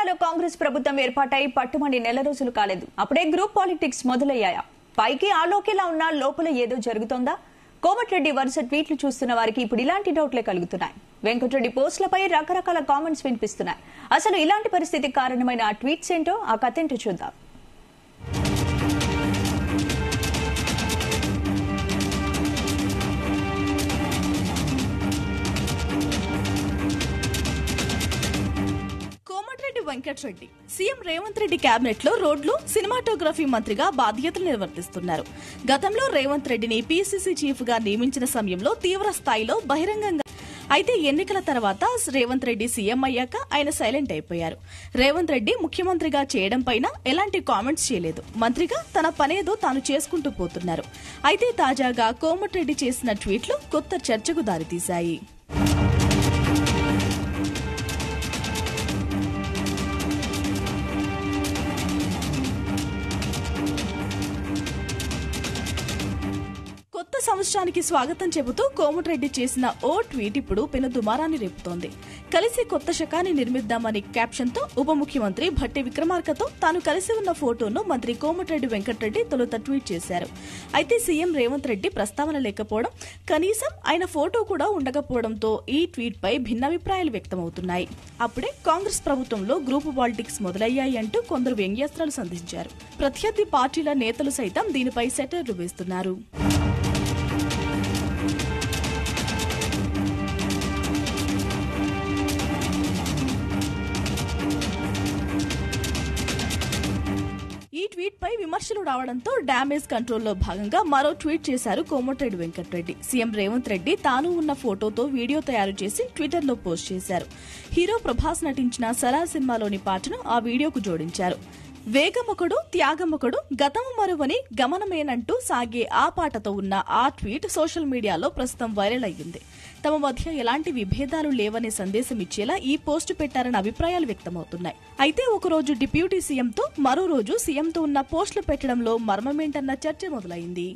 తెలంగాణలో కాంగ్రెస్ ప్రభుత్వం ఏర్పాటై పట్టుమని నెల రోజులు కాలేదు. అప్పుడే గ్రూప్ పాలిటిక్స్ మొదలయ్యాయా? పైకి ఆలోకేలా ఉన్నా లోపల ఏదో జరుగుతోందా? కోమటిరెడ్డి వరుస ట్వీట్లు చూస్తున్న వారికి ఇప్పుడు ఇలాంటి డౌట్లే కలుగుతున్నాయి. వెంకటరెడ్డి పోస్టులపై రకరకాల కామెంట్స్ వినిపిస్తున్నాయి. అసలు ఇలాంటి పరిస్థితికి కారణమైన ఆ ట్వీట్స్ ఏంటో, ఆ కథేంటో చూద్దాం. కోమటిరెడ్డి వెంకటరెడ్డి సీఎం రేవంత్ రెడ్డి కేబినెట్ లో రోడ్లు, సినిమాటోగ్రఫీ మంత్రిగా బాధ్యతలు నిర్వర్తిస్తున్నారు. గతంలో రేవంత్ రెడ్డిని పీసీసీ చీఫ్ గా నియమించిన సమయంలో తీవ్ర స్థాయిలో బహిరంగంగా అయితే ఎన్నికల తర్వాత రేవంత్ రెడ్డి సీఎం అయ్యాక ఆయన సైలెంట్ అయిపోయారు. రేవంత్ రెడ్డి ముఖ్యమంత్రిగా చేయడం పైన ఎలాంటి కామెంట్స్ చేయలేదు. మంత్రిగా తన పనేదో తాను చేసుకుంటూ పోతున్నారు. అయితే తాజాగా కోమటిరెడ్డి చేసిన ట్వీట్లు కొత్త చర్చకు దారితీశాయి. కొత్త సంవత్సరానికి స్వాగతం చెబుతూ కోమటిరెడ్డి చేసిన ఓ ట్వీట్ ఇప్పుడు పెను దుమారాన్ని రేపుతోంది. కలిసి కొత్త శకాన్ని నిర్మిద్దామని క్యాప్షన్ తో ఉప ముఖ్యమంత్రి భట్టి విక్రమార్కతో తాను కలిసి ఉన్న ఫోటోను మంత్రి కోమటిరెడ్డి వెంకటరెడ్డి తొలుత ట్వీట్ చేశారు. అయితే సీఎం రేవంత్ రెడ్డి ప్రస్తావన లేకపోవడం, కనీసం ఆయన ఫోటో కూడా ఉండకపోవడంతో ఈ ట్వీట్ పై భిన్నాభిప్రాయాలు వ్యక్తమవుతున్నాయి. అప్పుడే కాంగ్రెస్ ప్రభుత్వంలో గ్రూప్ పాలిటిక్స్ మొదలయ్యాయి అంటూ కొందరు వ్యంగ్యాస్త్రాలు సంధించారు. ప్రత్యర్థి పార్టీల నేతలు సైతం దీనిపై సెటైర్లు వేస్తున్నారు. ఈ ట్వీట్ పై విమర్శలు రావడంతో డ్యామేజ్ కంట్రోల్లో భాగంగా మరో ట్వీట్ చేశారు కోమటిరెడ్డి వెంకటరెడ్డి. సీఎం రేవంత్ రెడ్డి తాను ఉన్న ఫోటోతో వీడియో తయారు చేసి ట్విట్టర్ లో పోస్ట్ చేశారు. హీరో ప్రభాస్ నటించిన సలార్ సినిమాలోని పాటను ఆ వీడియోకు జోడించారు. వేగమొకడు త్యాగమొకడు గతము మరువని గమనమేనంటూ సాగే ఆ పాటతో ఉన్న ఆ ట్వీట్ సోషల్ మీడియాలో ప్రస్తుతం వైరల్ అయ్యింది. తమ మధ్య ఎలాంటి విభేదాలు లేవనే సందేశం ఇచ్చేలా ఈ పోస్టు పెట్టారన్న అభిప్రాయాలు వ్యక్తమవుతున్నాయి. అయితే ఒకరోజు డిప్యూటీ సీఎంతో, మరో రోజు సీఎంతో ఉన్న పోస్టులు పెట్టడంలో మర్మమేంటన్న చర్చ మొదలైంది.